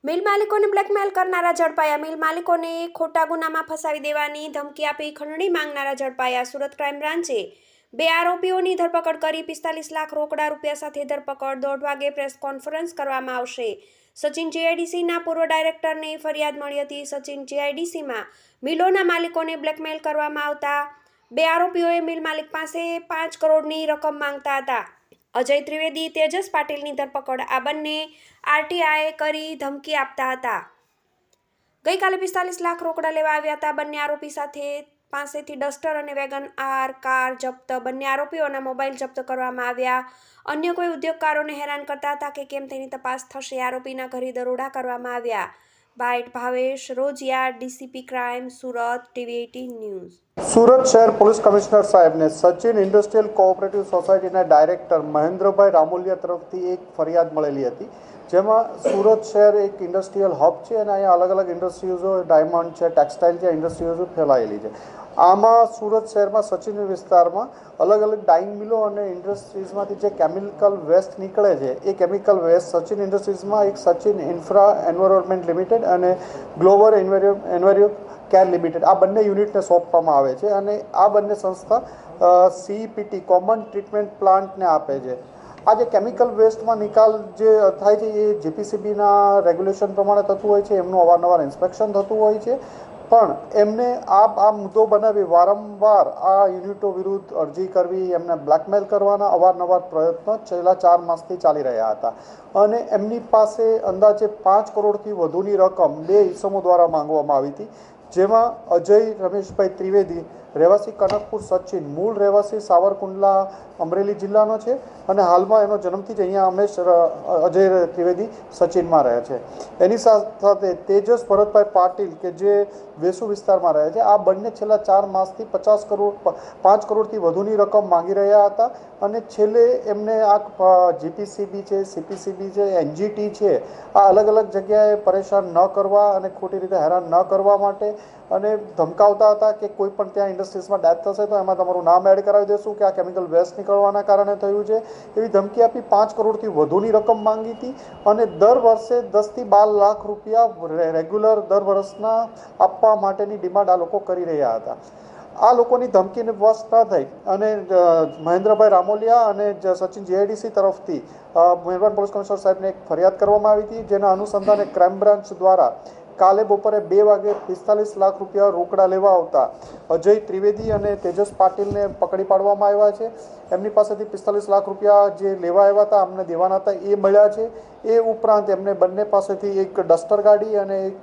મિલ માલિકોને બ્લેકમેલ કરનારા ઝડપાયા. મિલ માલિકોને ખોટા ગુનામાં ફસાવી દેવાની ધમકી આપી ખંડણી માંગનારા ઝડપાયા. સુરત ક્રાઇમ બ્રાન્ચે 2 આરોપીઓની ધરપકડ કરી. 45 લાખ રોકડા રૂપિયા સાથે ધરપકડ. 1:30 વાગે પ્રેસ કોન્ફરન્સ કરવામાં આવશે. સચિન જીઆઈડીસીના પૂર્વ ડાયરેક્ટરને ફરિયાદ મળી હતી. સચિન જીઆઈડીસીમાં મિલોના માલિકોને બ્લેકમેલ કરવામાં આવતા 2 આરોપીઓએ મિલ માલિક પાસે 5 કરોડની રકમ માંગતા હતા. અજય ત્રિવેદી, તેજસ પાટીલની ધરપકડ. આ બંને આરટીઆઈ કરી ધમકી આપતા હતા. ગઈકાલે 45 લાખ રોકડા લેવા આવ્યા હતા. બંને આરોપી પાસેથી ડસ્ટર અને વેગન આર કાર જપ્ત. બંને આરોપીઓના મોબાઈલ જપ્ત કરવામાં આવ્યા. અન્ય કોઈ ઉદ્યોગકારોને હેરાન કરતા હતા કે કેમ તેની તપાસ થશે. આરોપીના ઘરે દરોડા કરવામાં આવ્યા. Byte Bhavesh Rojiya, DCP crime, Surat, TV18 news. Surat શહેર પોલીસ કમિશનર સાહેબને સચિન ઇન્ડસ્ટ્રીયલ કોઓપરેટિવ સોસાયટીના ડાયરેક્ટર મહેન્દ્રભાઈ રામોલિયા તરફથી એક ફરિયાદ મળેલી હતી, જેમાં સુરત શહેર એક ઇન્ડસ્ટ્રીયલ હબ છે અને અહીંયા અલગ અલગ ઇન્ડસ્ટ્રીઝો, ડાયમંડ છે, ટેક્સટાઇલ છે, ઇન્ડસ્ટ્રીઝો ફેલાયેલી છે. આમાં સુરત શહેરમાં સચિન વિસ્તારમાં અલગ અલગ ડાઇંગ મિલો અને ઇન્ડસ્ટ્રીઝમાંથી જે કેમિકલ વેસ્ટ નીકળે છે, એ કેમિકલ વેસ્ટ સચિન ઇન્ડસ્ટ્રીઝમાં એક સચિન ઇન્ફ્રા એન્વાયરમેન્ટ લિમિટેડ અને ગ્લોબલ એન્વાયરો કેર લિમિટેડ આ બંને યુનિટને સોંપવામાં આવે છે અને આ બંને સંસ્થા CEPT કોમન ટ્રીટમેન્ટ પ્લાન્ટને આપે છે. આ જે કેમિકલ વેસ્ટમાં નિકાલ જે થાય છે એ JPCBના રેગ્યુલેશન પ્રમાણે થતું હોય છે. એમનું અવારનવાર ઇન્સ્પેક્શન થતું હોય છે, પણ એમને આ મુદ્દો બનાવી વારંવાર આ યુનિટો વિરુદ્ધ અરજી કરવી, એમને બ્લેકમેલ કરવાના અવારનવાર પ્રયત્નો છેલ્લા 4 માસથી ચાલી રહ્યા હતા અને એમની પાસે અંદાજે 5 કરોડથી વધુની રકમ 2 ઇસમો દ્વારા માંગવામાં આવી હતી, જેમાં અજય રમેશભાઈ ત્રિવેદી, રહેવાસી કનકપુર, સચિન મૂળ રહેવાસી સાવરકુંડલા, અમરેલી જિલ્લાનો છે અને હાલમાં એનો જન્મથી જ અહીંયા અજય ત્રિવેદી સચિનમાં રહે છે. એની સાથે તેજસ ભરતભાઈ પાટીલ કે જે વેસુ વિસ્તારમાં રહે છે. આ બંને છેલ્લા 4 માસથી 5 કરોડથી વધુની રકમ માંગી રહ્યા હતા અને છેલ્લે એમને આ JPCB છે, CPCB છે, NGT છે, આ અલગ અલગ જગ્યાએ પરેશાન ન કરવા અને ખોટી રીતે હેરાન ન કરવા માટે અને ધમકાવતા હતા કે કોઈ પણ ત્યાં ઇન્ડસ્ટ્રીઝમાં ડેથ થશે તો એમાં તમારું નામ એડ કરાવી દેશું કે આ કેમિકલ વેસ્ટ નીકળવાના કારણે થયું છે, એવી ધમકી આપી 5 કરોડથી વધુની રકમ માંગી હતી અને દર વર્ષે 10 થી 12 લાખ રૂપિયા રેગ્યુલર દર વર્ષના આપવા માટેની ડિમાન્ડ આ લોકો કરી રહ્યા હતા. આ લોકોની ધમકીને વશ ન થઈ અને મહેન્દ્રભાઈ રામોલિયા અને સચિન જીઆઈડીસી તરફથી મહેરબાન પોલીસ કમિશનર સાહેબને એક ફરિયાદ કરવામાં આવી હતી, જેના અનુસંધાને ક્રાઇમ બ્રાન્ચ દ્વારા કાલે બપોરે 2 વાગે 45 લાખ રૂપિયા રોકડા લેવા આવતા અજય ત્રિવેદી અને તેજસ પાટીલને પકડી પાડવામાં આવ્યા છે. એમની પાસેથી 45 લાખ રૂપિયા જે લેવા આવ્યા હતા, અમને દેવાના હતા, એ મળ્યા છે. એ ઉપરાંત એમને બંને પાસેથી એક ડસ્ટર ગાડી અને એક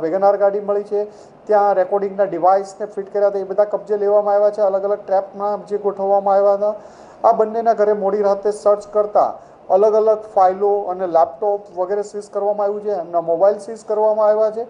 વેગનાર ગાડી મળી છે. ત્યાં રેકોર્ડિંગના ડિવાઇસને ફિટ કર્યા હતા, એ બધા કબજે લેવામાં આવ્યા છે. અલગ અલગ ટ્રેપમાં જે ગોઠવવામાં આવ્યા હતા. આ બંનેના ઘરે મોડી રાતે સર્ચ કરતા અલગ અલગ ફાઇલો અને લેપટોપ વગેરે સીઝ કરવામાં આવ્યું છે. એમના મોબાઈલ સીઝ કરવામાં આવ્યા છે.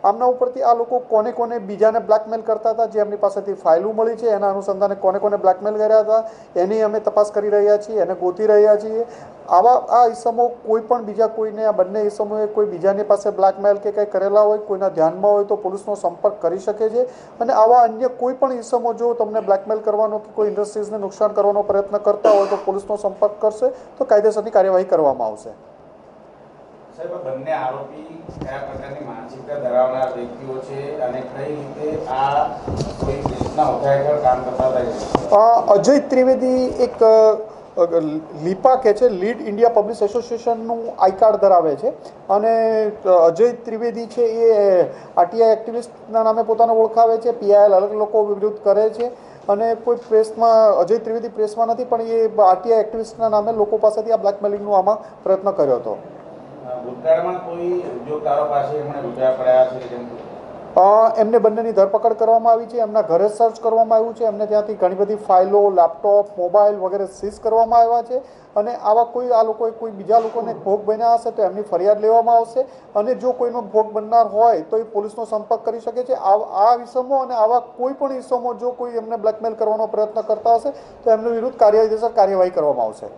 આમના ઉપરથી આ લોકો કોને કોને બીજાને બ્લેકમેલ કરતા હતા, જે એમની પાસેથી ફાઇલો મળી છે, એના અનુસંધાને કોને કોને બ્લેકમેલ કર્યા હતા એની અમે તપાસ કરી રહ્યા છીએ, એને ગોતી રહ્યા છીએ. આ ઇસમો કોઈ પણ બીજા કોઈને, આ બંને ઇસમોએ કોઈ બીજાની પાસે બ્લેકમેલ કે કંઈ કરેલા હોય, કોઈના ધ્યાનમાં હોય તો પોલીસનો સંપર્ક કરી શકે છે અને આવા અન્ય કોઈ પણ ઇસમો જો તમને બ્લેકમેલ કરવાનો કે કોઈ ઇન્ડસ્ટ્રીઝને નુકસાન કરવાનો પ્રયત્ન કરતા હોય તો પોલીસનો સંપર્ક કરશે તો કાયદેસરની કાર્યવાહી કરવામાં આવશે. સાહેબ, બંને આરોપી કયા પ્રકારની માનસિકતા ધરાવનાર વ્યક્તિઓ છે અને કઈ રીતે આ કોઈ કેસના ઉઠાયેલ કામ કરતા હતા? અજય ત્રિવેદી એક લીપા કે છે, લીડ ઇન્ડિયા પબ્લિક એસોસિએશનનું આઈ કાર્ડ ધરાવે છે અને અજય ત્રિવેદી છે એ આરટીઆઈ એક્ટિવિસ્ટના નામે પોતાને ઓળખાવે છે. PIL અલગ લોકો વિરુદ્ધ કરે છે અને કોઈ પ્રેસમાં અજય ત્રિવેદી પ્રેસમાં નથી, પણ એ આરટીઆઈ એક્ટિવિસ્ટના નામે લોકો પાસેથી આ બ્લેકમેલિંગનો આમાં પ્રયત્ન કર્યો હતો. ભૂતકાળમાં કોઈ ઉદ્યોગકારો પાસે એમણે રૂપિયા પડ્યા છે? એમને બંનેની ધરપકડ કરવામાં આવી છે. એમના ઘરે સર્ચ કરવામાં આવ્યું છે. એમને ત્યાંથી ઘણી બધી ફાઇલો, લેપટોપ, મોબાઈલ વગેરે સીઝ કરવામાં આવ્યા છે અને આવા આ લોકોએ કોઈ બીજા લોકોને ભોગ બન્યા હશે તો એમની ફરિયાદ લેવામાં આવશે અને જો કોઈનો ભોગ બનનાર હોય તો એ પોલીસનો સંપર્ક કરી શકે છે. આ ઇસમો અને આવા કોઈ પણ ઇસમો જો કોઈ એમને બ્લેકમેલ કરવાનો પ્રયત્ન કરતા હશે તો એમની વિરુદ્ધ કાયદેસર કાર્યવાહી કરવામાં આવશે.